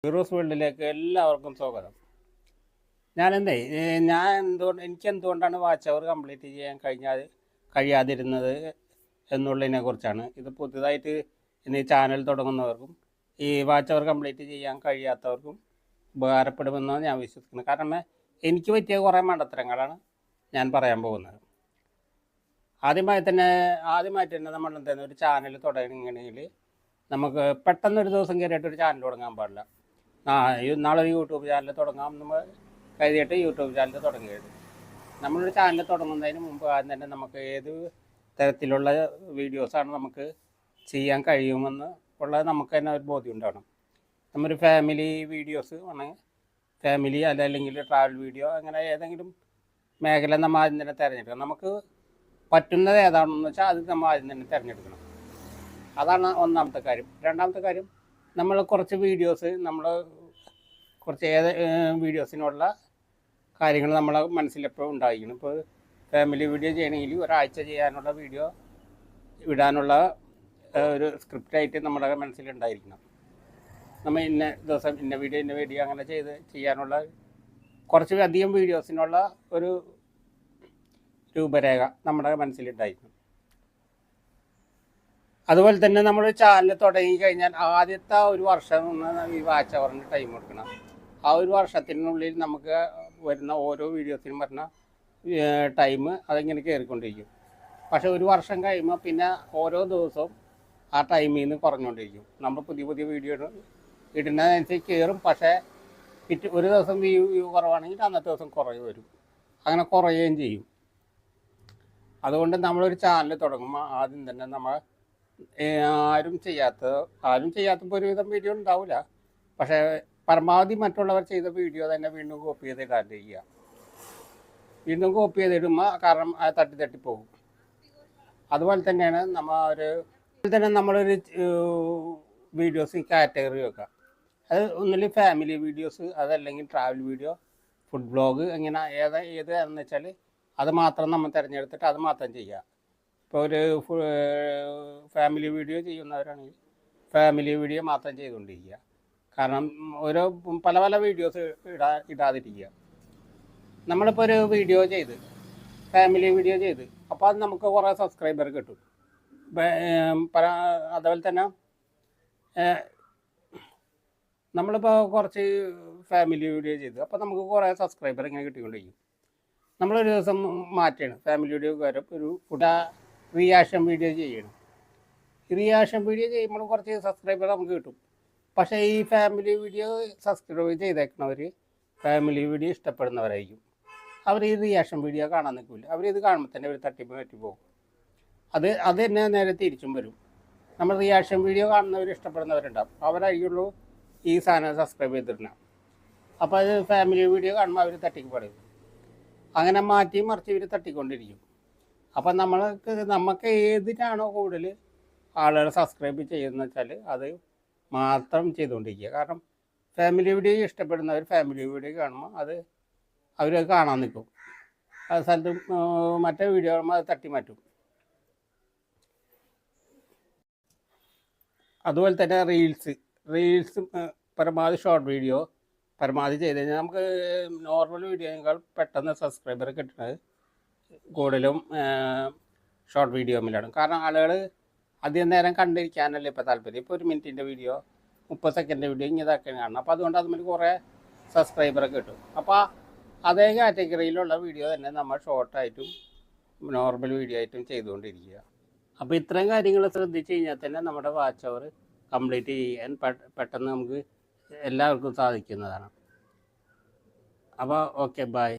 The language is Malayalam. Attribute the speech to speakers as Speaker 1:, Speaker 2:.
Speaker 1: ഫിറോസ് വേൾഡിലേക്ക് എല്ലാവർക്കും സ്വാഗതം. എനിക്ക് എന്തുകൊണ്ടാണ് വാച്ച് അവർ കംപ്ലീറ്റ് ചെയ്യാൻ കഴിയാതിരുന്നത് എന്നുള്ളതിനെ കുറിച്ചാണ്. ഇത് പുതുതായിട്ട് ഇന്ന് ചാനൽ തുടങ്ങുന്നവർക്കും ഈ വാച്ച് അവർ കംപ്ലീറ്റ് ചെയ്യാൻ കഴിയാത്തവർക്കും ഉപകാരപ്പെടുമെന്നാണ് ഞാൻ വിശ്വസിക്കുന്നത്. കാരണം എനിക്ക് പറ്റിയ കുറേ മണ്ടത്തരങ്ങളാണ് ഞാൻ പറയാൻ പോകുന്നത്. ആദ്യമായിട്ട് തന്നെ നമ്മൾ എന്തായാലും ഒരു ചാനൽ തുടങ്ങണമെങ്കിൽ നമുക്ക് പെട്ടെന്നൊരു ദിവസം കയറിയിട്ട് ഒരു ചാനൽ തുടങ്ങാൻ പാടില്ല. നാളെ ഒരു യൂട്യൂബ് ചാനൽ തുടങ്ങാം നമ്മൾ കരുതിയിട്ട് യൂട്യൂബ് ചാനൽ തുടങ്ങിയത്. നമ്മളൊരു ചാനൽ തുടങ്ങുന്നതിന് മുമ്പ് ആദ്യം തന്നെ നമുക്ക് ഏത് തരത്തിലുള്ള വീഡിയോസാണ് നമുക്ക് ചെയ്യാൻ കഴിയുമെന്ന് ഉള്ളത് നമുക്ക് തന്നെ ഒരു ബോധ്യം ഉണ്ടാവണം. നമ്മൊരു ഫാമിലി വീഡിയോസ് ആണെങ്കിൽ ഫാമിലി അല്ലെങ്കിൽ ട്രാവൽ വീഡിയോ അങ്ങനെ ഏതെങ്കിലും മേഖല നമ്മൾ ആദ്യം തന്നെ തിരഞ്ഞെടുക്കണം. നമുക്ക് പറ്റുന്നത് ഏതാണെന്ന് വെച്ചാൽ അത് നമ്മൾ ആദ്യം തന്നെ തിരഞ്ഞെടുക്കണം. അതാണ് ഒന്നാമത്തെ കാര്യം. രണ്ടാമത്തെ കാര്യം, നമ്മൾ കുറച്ച് വീഡിയോസ് വീഡിയോസിനുള്ള കാര്യങ്ങൾ നമ്മളെ മനസ്സിലെപ്പോഴും ഉണ്ടായിരിക്കണം. ഇപ്പോൾ ഫാമിലി വീഡിയോ ചെയ്യണമെങ്കിൽ ഒരാഴ്ച ചെയ്യാനുള്ള വീഡിയോ ഇടാനുള്ള ഒരു സ്ക്രിപ്റ്റായിട്ട് നമ്മുടെ മനസ്സിലുണ്ടായിരിക്കണം. നമ്മൾ ഇന്ന ദിവസം ഇന്ന വീഡിയോ അങ്ങനെ ചെയ്യാനുള്ള കുറച്ച് അധികം വീഡിയോസിനുള്ള ഒരു രൂപരേഖ നമ്മുടെ മനസ്സിലുണ്ടായിരിക്കണം. അതുപോലെ തന്നെ നമ്മൾ ചാനൽ തുടങ്ങി കഴിഞ്ഞാൽ ആദ്യത്തെ ഒരു വർഷം ഈ വാച്ച് അവറിന് ടൈം കൊടുക്കണം. ആ ഒരു വർഷത്തിനുള്ളിൽ നമുക്ക് വരുന്ന ഓരോ വീഡിയോസിനും വരുന്ന ടൈം അതിങ്ങനെ കയറിക്കൊണ്ടിരിക്കും. പക്ഷേ ഒരു വർഷം കഴിയുമ്പോൾ പിന്നെ ഓരോ ദിവസവും ആ ടൈമിൽ നിന്ന് കുറഞ്ഞുകൊണ്ടിരിക്കും. നമ്മൾ പുതിയ വീഡിയോ ഇടുന്നതനുസരിച്ച് കയറും. പക്ഷേ ഒരു ദിവസം വ്യൂ കുറവാണെങ്കിൽ അന്നത്തെ ദിവസം കുറവ് വരും. അങ്ങനെ കുറയുകയും ചെയ്യും. അതുകൊണ്ട് നമ്മളൊരു ചാനൽ തുടങ്ങുമ്പോൾ ആദ്യം തന്നെ നമ്മൾ ആരും ചെയ്യാത്തപ്പോൾ ഒരുവിധം വീഡിയോ ഉണ്ടാവില്ല. പക്ഷേ പരമാവധി മറ്റുള്ളവർ ചെയ്ത വീഡിയോ തന്നെ വീണ്ടും കോപ്പി ചെയ്തിടാൻ ചെയ്യുക. വീണ്ടും കോപ്പി ചെയ്തിടുമ്പോൾ കാരണം അത് തട്ടിപ്പോകും. അതുപോലെ തന്നെയാണ് നമ്മളൊരു വീഡിയോസ് കാറ്റഗറി വെക്കുക. അത് ഒന്നിൽ ഫാമിലി വീഡിയോസ്, അതല്ലെങ്കിൽ ട്രാവൽ വീഡിയോ, ഫുഡ് ബ്ലോഗ്, ഇങ്ങനെ ഏതാണെന്ന് വെച്ചാൽ അത് മാത്രം നമ്മൾ തിരഞ്ഞെടുത്തിട്ട് അത് മാത്രം ചെയ്യുക. ഇപ്പോൾ ഒരു ഫാമിലി വീഡിയോ ചെയ്യുന്നവരാണെങ്കിൽ ഫാമിലി വീഡിയോ മാത്രം ചെയ്തുകൊണ്ടിരിക്കുക. കാരണം പല വീഡിയോസ് ഇടാതിരിക്കുക. നമ്മളിപ്പോൾ ഒരു ഫാമിലി വീഡിയോ ചെയ്ത് അപ്പോൾ അത് നമുക്ക് കുറേ സബ്സ്ക്രൈബർ കിട്ടും. അതുപോലെ തന്നെ നമ്മളിപ്പോൾ കുറച്ച് ഫാമിലി വീഡിയോ ചെയ്ത് അപ്പോൾ നമുക്ക് കുറേ സബ്സ്ക്രൈബർ ഇങ്ങനെ കിട്ടിക്കൊണ്ടിരിക്കും. നമ്മളൊരു ദിവസം മാറ്റുകയാണ്, ഫാമിലി വീഡിയോ ഒരു റിയാക്ഷൻ വീഡിയോ ചെയ്യണം. റിയാക്ഷൻ വീഡിയോ ചെയ്യുമ്പോൾ കുറച്ച് സബ്സ്ക്രൈബർ നമുക്ക് കിട്ടും. പക്ഷേ ഈ ഫാമിലി വീഡിയോ സബ്സ്ക്രൈബ് ചെയ്തേക്കുന്നവർ ഫാമിലി വീഡിയോ ഇഷ്ടപ്പെടുന്നവരായിരിക്കും. അവർ ഈ റിയാക്ഷൻ വീഡിയോ കാണാൻ നിൽക്കില്ല. അവരിത് കാണുമ്പോൾ തന്നെ അവർ തട്ടിപ്പോകും. അത് തന്നെ നേരെ തിരിച്ചും വരും. നമ്മൾ റിയാക്ഷൻ വീഡിയോ കാണുന്നവർ ഇഷ്ടപ്പെടുന്നവരുണ്ടാവും. അവരായിരിക്കുള്ളൂ ഈ സാധനം സബ്സ്ക്രൈബ് ചെയ്തിരുന്നത്. അപ്പോൾ അത് ഫാമിലി വീഡിയോ കാണുമ്പോൾ അവർ തട്ടിക്കപ്പെടും. അങ്ങനെ മാറ്റി മറിച്ച് ഇവർ തട്ടിക്കൊണ്ടിരിക്കും. അപ്പം നമുക്ക് ഏതിനാണോ കൂടുതൽ ആളുകൾ സബ്സ്ക്രൈബ് ചെയ്യുന്നത് വെച്ചാൽ അത് മാത്രം ചെയ്തുകൊണ്ടിരിക്കുക. കാരണം ഫാമിലി വീഡിയോ ഇഷ്ടപ്പെടുന്നവർ ഫാമിലി വീഡിയോ കാണുമ്പോൾ അവർ കാണാൻ നിൽക്കും. അത് സ്ഥലത്തും മറ്റേ വീഡിയോ കാണുമ്പോൾ അത് തട്ടി മാറ്റും. അതുപോലെ തന്നെ റീൽസ് പരമാവധി ഷോർട്ട് വീഡിയോ പരമാവധി ചെയ്ത് കഴിഞ്ഞാൽ നമുക്ക് നോർമൽ വീഡിയോയേക്കാൾ പെട്ടെന്ന് സബ്സ്ക്രൈബർ കിട്ടുന്നത് കൂടുതലും ഷോർട്ട് വീഡിയോയിലാണ്. കാരണം ആളുകൾ അധികം നേരം കണ്ടിരിക്കാനല്ലേ ഇപ്പോൾ താല്പര്യം. ഇപ്പോൾ 1 മിനിറ്റിൻ്റെ വീഡിയോ, 30 സെക്കൻഡ് വീഡിയോ ഇതൊക്കെയാണ് കാണണം. അപ്പോൾ അതുകൊണ്ട് അതുമാതിരി കുറേ സബ്സ്ക്രൈബറൊക്കെ കിട്ടും. അപ്പോൾ അതേ കാറ്റഗറിയിലുള്ള വീഡിയോ തന്നെ നമ്മൾ ഷോർട്ടായിട്ടും നോർമൽ വീഡിയോ ആയിട്ടും ചെയ്തുകൊണ്ടിരിക്കുക. അപ്പോൾ ഇത്രയും കാര്യങ്ങൾ ശ്രദ്ധിച്ച് കഴിഞ്ഞാൽ തന്നെ നമ്മുടെ വാച്ച് അവർ കംപ്ലീറ്റ് ചെയ്യാൻ പെട്ടെന്ന് നമുക്ക് എല്ലാവർക്കും സാധിക്കുന്നതാണ്. അപ്പോൾ ഓക്കെ, ബൈ.